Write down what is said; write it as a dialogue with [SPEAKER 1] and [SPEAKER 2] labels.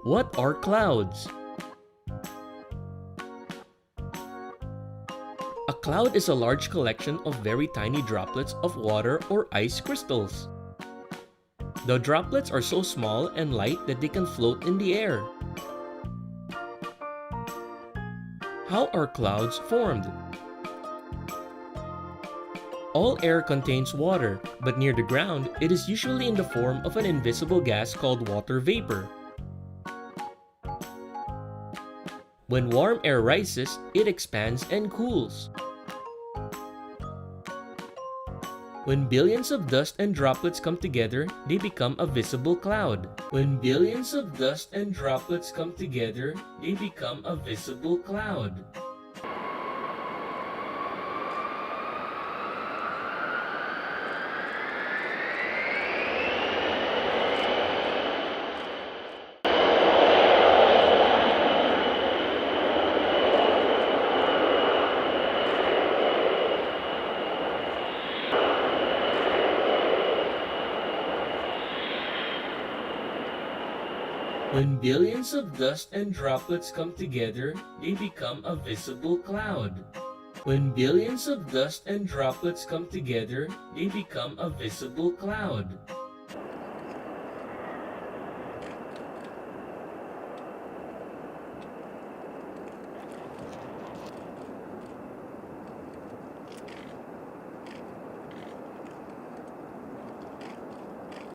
[SPEAKER 1] What are clouds? A cloud is a large collection of very tiny droplets of water or ice crystals. The droplets are so small and light that they can float in the air. How are clouds formed? All air contains water, but near the ground, it is usually in the form of an invisible gas called water vapor. When warm air rises, it expands and cools. When billions of dust and droplets come together, they become a visible cloud. When billions of dust and droplets come together, they become a visible cloud. When billions of dust and droplets come together, they become a visible cloud. When billions of dust and droplets come together, they become a visible cloud.